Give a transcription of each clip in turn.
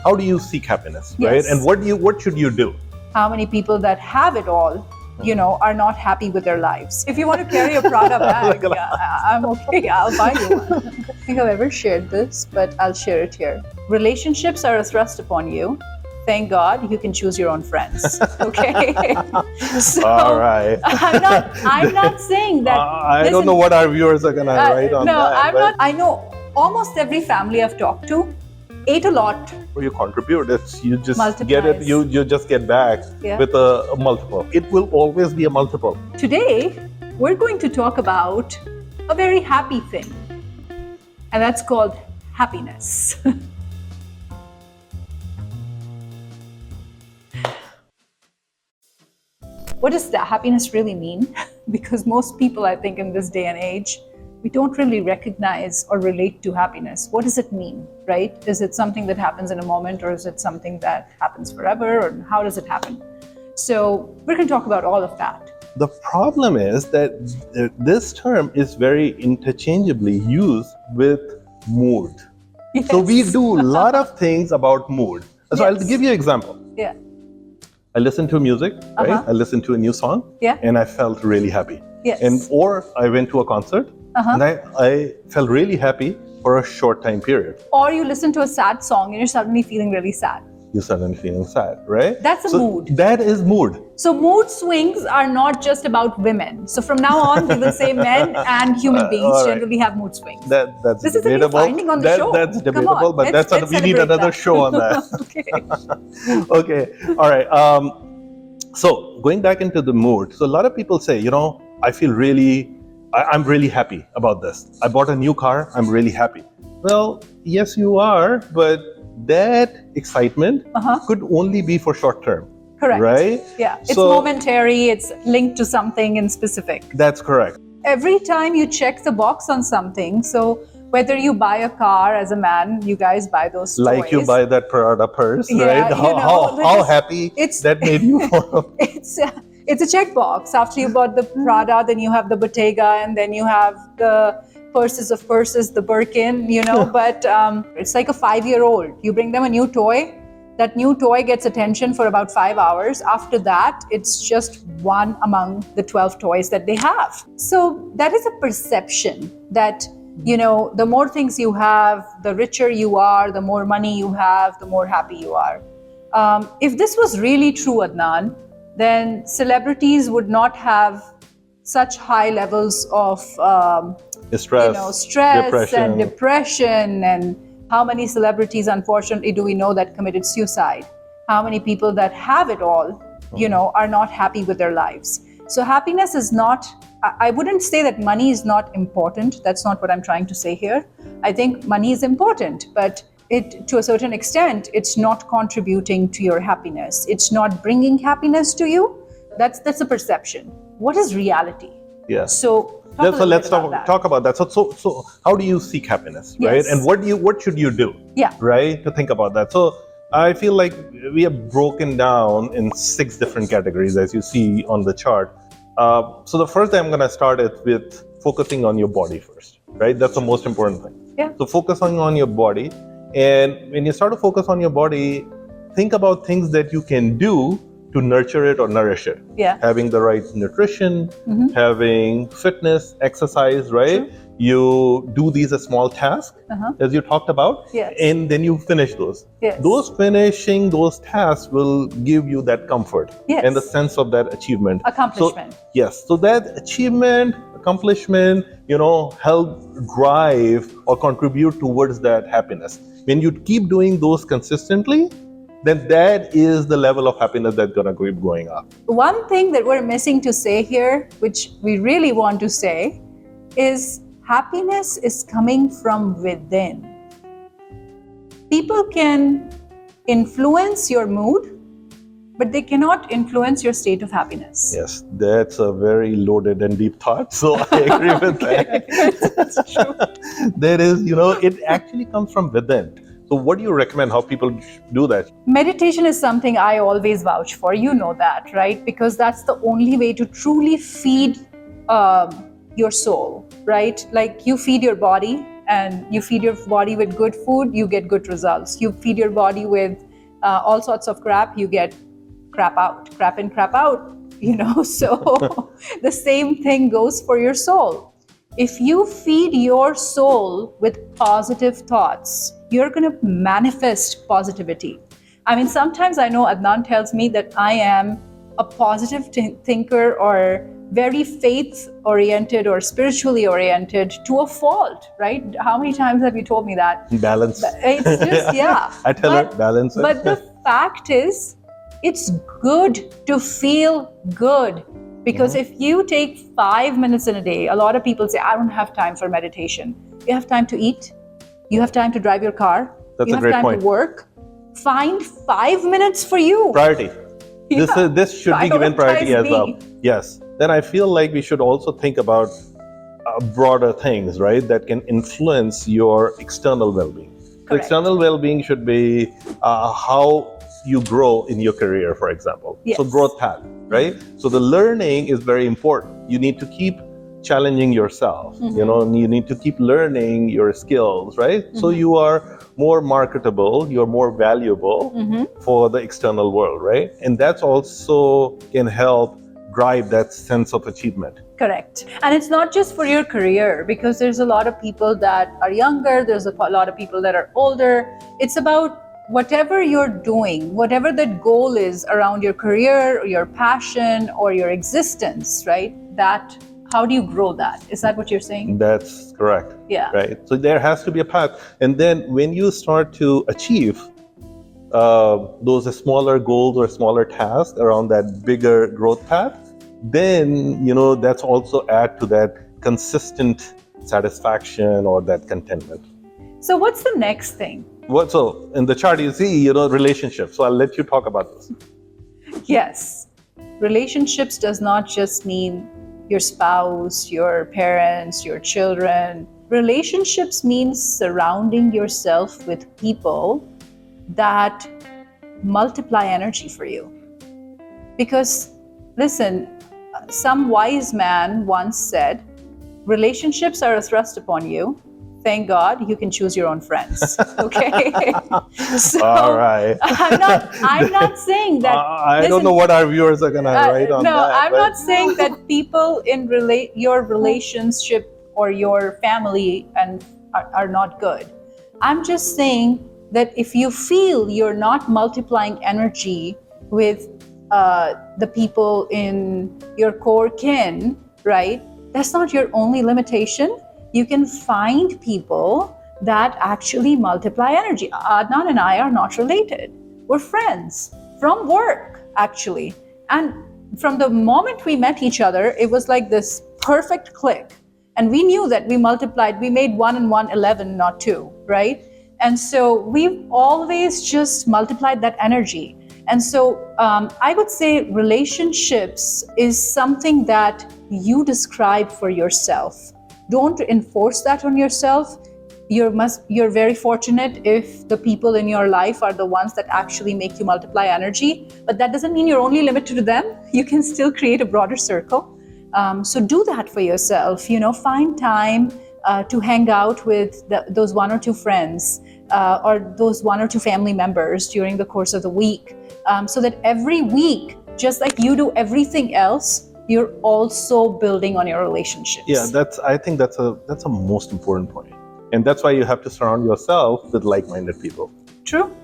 how do you seek happiness, right? Yes. And what should you do? How many people that have it all, are not happy with their lives? If you want to carry a Prada bag, I'm okay. I'll buy you one. I don't think I've ever shared this, but I'll share it here. Relationships are a thrust upon you. Thank God you can choose your own friends. Okay. So, All right. I'm not saying that. I don't know what our viewers are gonna write on no, that. I'm not. I know almost every family I've talked to ate a lot. Or you contribute, it's you just Multiplies. get it. You just get back with a multiple. It will always be a multiple. Today, we're going to talk about a very happy thing, and that's called happiness. What does that happiness really mean? Because most people, I think, in this day and age, we don't really recognize or relate to happiness. What does it mean, right? Is it something that happens in a moment, or is it something that happens forever, or how does it happen? So we're going to talk about all of that. The problem is that this term is very interchangeably used with mood. Yes. So we do a lot of things about mood. So I'll give you an example. Yeah. I listened to music, right? I listened to a new song, and I felt really happy. Yes. Or I went to a concert, and I felt really happy for a short time period. Or you listen to a sad song and you're suddenly feeling really sad. You're suddenly feeling sad, right? That's a mood. That is mood. So mood swings are not just about women. So from now on, we will say men and human beings generally have mood swings. That's this debatable. Is a new finding on the show. That's debatable, but we need another show on that. Okay. All right. So going back into the mood. So a lot of people say, I feel I'm really happy about this. I bought a new car. I'm really happy. Well, yes, you are, but that excitement could only be for short term. Correct. Right? Yeah. It's momentary. It's linked to something in specific. That's correct. Every time you check the box on something, so whether you buy a car as a man, you guys buy those toys. Like you buy that Prada purse, right? How happy that made you for? It's a checkbox. After you bought the Prada, then you have the Bottega, and then you have the purses of purses, the Birkin, but it's like a 5-year-old. You bring them a new toy, that new toy gets attention for about 5 hours. After that, it's just one among the 12 toys that they have. So that is a perception that, the more things you have, the richer you are, the more money you have, the more happy you are. If this was really true, Adnan, then celebrities would not have such high levels of stress and depression. And how many celebrities, unfortunately, do we know that committed suicide? How many people that have it all, are not happy with their lives? So happiness is not, I wouldn't say that money is not important. That's not what I'm trying to say here. I think money is important, but to a certain extent, it's not contributing to your happiness. It's not bringing happiness to you. That's a perception. What is reality? Yeah. So let's talk about that. So how do you seek happiness, right? And what should you do? Yeah. Right, to think about that. So I feel like we have broken down in 6 different categories, as you see on the chart. So the first thing I'm going to start is with focusing on your body first, right? That's the most important thing. Yeah. So focusing on your body. And when you start to focus on your body, think about things that you can do to nurture it or nourish it. Yeah. Having the right nutrition, having fitness, exercise, right? True. You do these as small tasks, as you talked about, and then you finish those. Yes. Finishing those tasks will give you that comfort and the sense of that achievement. Accomplishment. So that achievement, accomplishment, help drive or contribute towards that happiness. When you keep doing those consistently, then that is the level of happiness that's going to keep going up. One thing that we're missing to say here, which we really want to say, is happiness is coming from within. People can influence your mood, but they cannot influence your state of happiness. Yes, that's a very loaded and deep thought. So I agree with that. That's true. There is, it actually comes from within. So what do you recommend how people do that? Meditation is something I always vouch for. You know that, right? Because that's the only way to truly feed your soul, right? Like you feed your body and you feed your body with good food, you get good results. You feed your body with all sorts of crap, you get crap out, crap in, crap out, So the same thing goes for your soul. If you feed your soul with positive thoughts, you're going to manifest positivity. I mean, sometimes I know Adnan tells me that I am a positive thinker or very faith-oriented or spiritually oriented to a fault, right? How many times have you told me that? Balance. It's just, yeah. I tell her balance. But the fact is, it's good to feel good. Because if you take 5 minutes in a day, a lot of people say, I don't have time for meditation. You have time to eat. You have time to drive your car. That's you a have great time point. to work. Find 5 minutes for you. Priority. This should be given priority as well. Prioritize me. Yes. Then I feel like we should also think about broader things, right? That can influence your external well-being. So Correct. external well-being should be how you grow in your career, for example. Yes. So growth path, right? So the learning is very important. You need to keep challenging yourself. You need to keep learning your skills, right? So you are more marketable, you're more valuable for the external world, right? And that's also can help drive that sense of achievement. Correct. And it's not just for your career, because there's a lot of people that are younger, there's a lot of people that are older. It's about whatever you're doing, whatever the goal is around your career or your passion or your existence, right? How do you grow that? Is that what you're saying? That's correct. Yeah. Right. So there has to be a path. And then when you start to achieve those smaller goals or smaller tasks around that bigger growth path, then, that's also add to that consistent satisfaction or that contentment. So what's the next thing? So in the chart, you see, relationships. So I'll let you talk about this. Yes. Relationships does not just mean your spouse, your parents, your children. Relationships means surrounding yourself with people that multiply energy for you. Because, listen, some wise man once said, relationships are a thrust upon you. Thank God you can choose your own friends. Okay. So all right. I'm not saying that. I don't know what our viewers are gonna write on no, that. I'm not saying that people in your relationship or your family are not good. I'm just saying that if you feel you're not multiplying energy with the people in your core kin, right? That's not your only limitation. You can find people that actually multiply energy. Adnan and I are not related. We're friends from work, actually. And from the moment we met each other, it was like this perfect click. And we knew that we multiplied, we made 1 and 1 11, not 2, right? And so we've always just multiplied that energy. And so I would say relationships is something that you describe for yourself. Don't enforce that on yourself. You're very fortunate if the people in your life are the ones that actually make you multiply energy, but that doesn't mean you're only limited to them. You can still create a broader circle. So do that for yourself. Find time to hang out with those 1 or 2 friends or those 1 or 2 family members during the course of the week, so that every week, just like you do everything else, you're also building on your relationships. Yeah, I think that's a most important point. And that's why you have to surround yourself with like-minded people. True.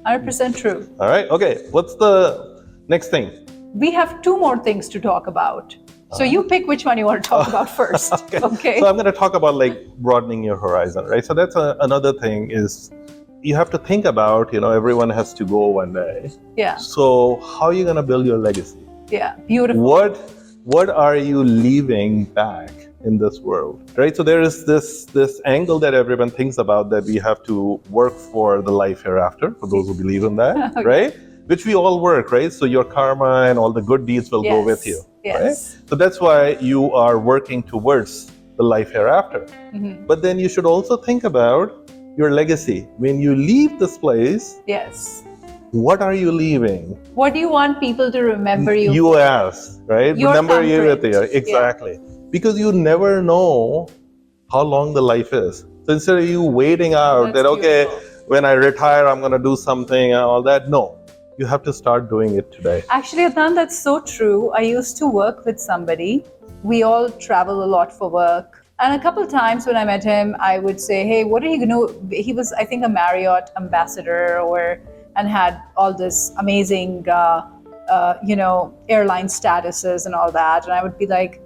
100% true. All right. Okay. What's the next thing? We have 2 more things to talk about. So you pick which one you want to talk about first. Okay. So I'm going to talk about broadening your horizon, right? So that's another thing is you have to think about, everyone has to go one day. Yeah. So how are you going to build your legacy? Yeah. Beautiful. What are you leaving back in this world, right? So there is this angle that everyone thinks about, that we have to work for the life hereafter, for those who believe in that, okay. Right? Which we all work, right? So your karma and all the good deeds will go with you, right? So that's why you are working towards the life hereafter. Mm-hmm. But then you should also think about your legacy. When you leave this place, yes. What are you leaving? What do you want people to remember you? You ask, right? Your remember you thumbprint. there. Exactly. Yeah. Because you never know how long the life is. So instead of you waiting out That's that, okay, beautiful. when I retire, I'm going to do something and all that. No, you have to start doing it today. Actually, Adnan, that's so true. I used to work with somebody. We all travel a lot for work. And a couple times when I met him, I would say, hey, what are you going to... He was, I think, a Marriott ambassador and had all this amazing, airline statuses and all that. And I would be like,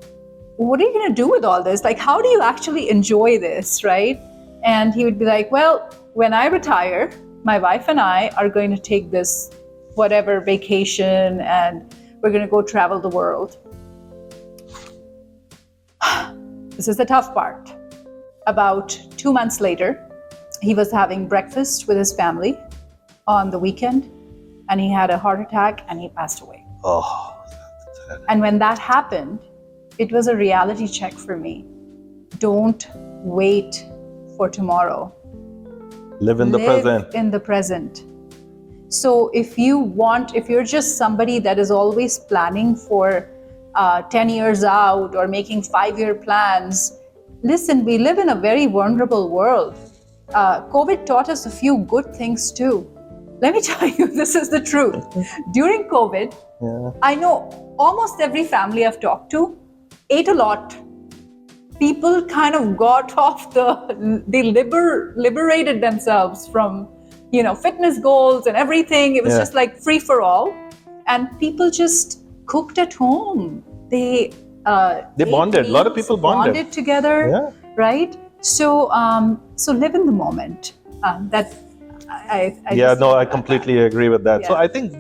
what are you going to do with all this? Like, how do you actually enjoy this, right? And he would be like, well, when I retire, my wife and I are going to take this whatever vacation and we're going to go travel the world. This is the tough part. About 2 months later, he was having breakfast with his family on the weekend and he had a heart attack and he passed away. Oh, that's sad. And when that happened, it was a reality check for me. Don't wait for tomorrow. Live in the present. In the present. So if you're just somebody that is always planning for 10 years out or making 5-year plans, listen, we live in a very vulnerable world. COVID taught us a few good things too. Let me tell you, this is the truth. During COVID, I know almost every family I've talked to ate a lot. People kind of got off they liberated themselves from, fitness goals and everything. It was just like free for all. And people just cooked at home. They bonded. A lot of people bonded together, right? So live in the moment. I completely agree with that. Yeah. So I think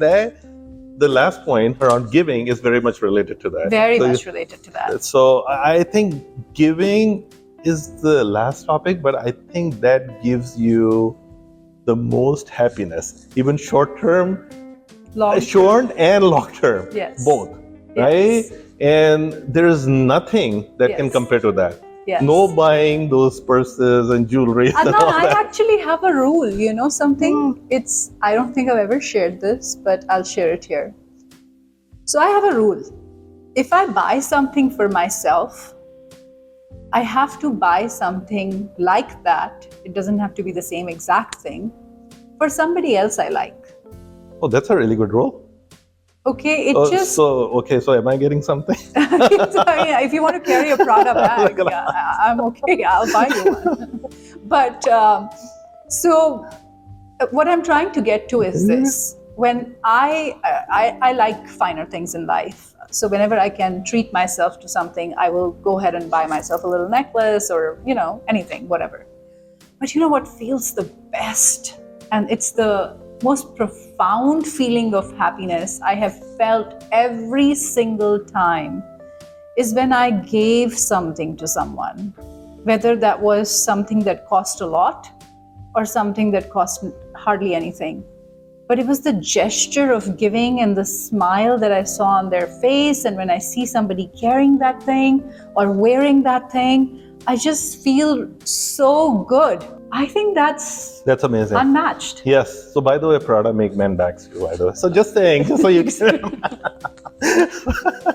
the last point around giving is very much related to that. Very much related to that. So I think giving is the last topic, but I think that gives you the most happiness, even short term, short and long term, both, right? And there is nothing that can compare to that. Yes. No buying those purses and jewelry. Adnan, I actually have a rule, something? I don't think I've ever shared this, but I'll share it here. So I have a rule. If I buy something for myself, I have to buy something like that. It doesn't have to be the same exact thing for somebody else I like. Oh, that's a really good rule. Okay, So am I getting something? If you want to carry a Prada bag, I'm okay. I'll buy you one. But so what I'm trying to get to is this: when I like finer things in life. So whenever I can treat myself to something, I will go ahead and buy myself a little necklace or anything, whatever. But you know what feels the best, and it's the most profound feeling of happiness I have felt every single time, is when I gave something to someone, whether that was something that cost a lot or something that cost hardly anything. But it was the gesture of giving and the smile that I saw on their face. And when I see somebody carrying that thing or wearing that thing, I just feel so good. I think that's amazing. Unmatched. Yes. So by the way, Prada make men bags too, by the way. So just saying, just so you can.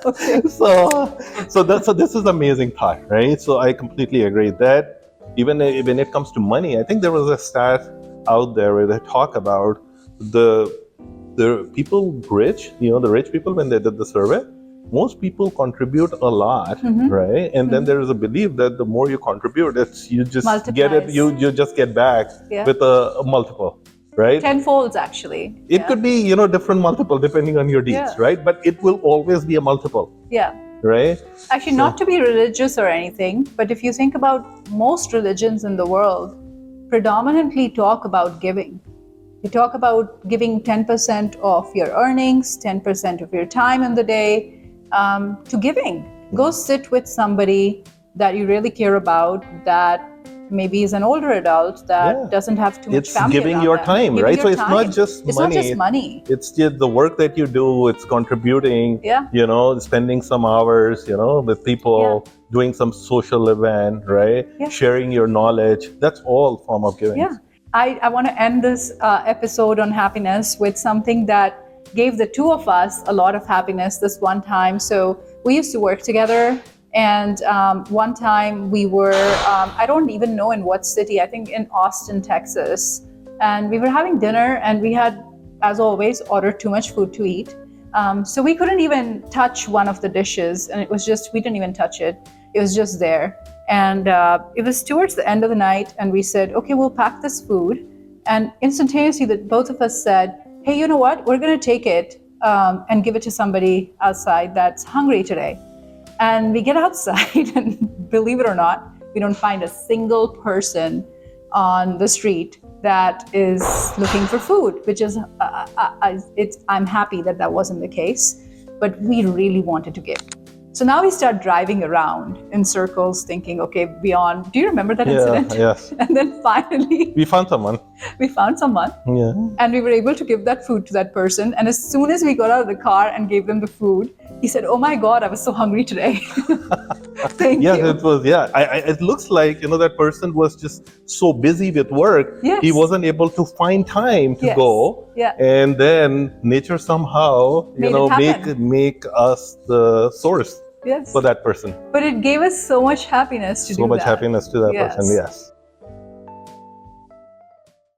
Okay. So this is amazing thought, right? So I completely agree that even when it comes to money, I think there was a stat out there where they talk about the people rich, the rich people, when they did the survey, most people contribute a lot, right? And then there is a belief that the more you contribute, you just get it, you just get back with a multiple, right? Tenfolds, actually. It could be, different multiple depending on your deeds, right? But it will always be a multiple. Yeah. Right? Actually, not to be religious or anything, but if you think about most religions in the world, predominantly talk about giving. They talk about giving 10% of your earnings, 10% of your time in the day, to giving. Go sit with somebody that you really care about, that maybe is an older adult that doesn't have too much family. It's giving your time, right? So it's not just money. It's not just money. It's just the work that you do. It's contributing. Spending some hours, with people, doing some social event, right? Sharing your knowledge. That's all form of giving. Yeah. I want to end this episode on happiness with something that gave the two of us a lot of happiness this one time. So we used to work together And one time we were, I don't even know in what city, I think in Austin, Texas. And we were having dinner and we had, as always, ordered too much food to eat. So we couldn't even touch one of the dishes. And it was just, we didn't even touch it. It was just there. And it was towards the end of the night. And we said, okay, we'll pack this food. And instantaneously, both of us said, hey, you know what? We're going to take it and give it to somebody outside that's hungry today. And we get outside, and believe it or not, we don't find a single person on the street that is looking for food, which is, I'm happy that that wasn't the case, but we really wanted to give. So now we start driving around in circles thinking, okay, beyond, do you remember that incident? Yes. And then finally, We found someone. we found someone. Yeah. And we were able to give that food to that person. And as soon as we got out of the car and gave them the food, he said, oh my God, I was so hungry today. Thank you. It was, it looks like, that person was just so busy with work. Yes. He wasn't able to find time to go. Yeah. And then nature somehow, Made it happen. make us the source Yes. for that person. But it gave us so much happiness to do that. So much happiness to that Yes. person, yes.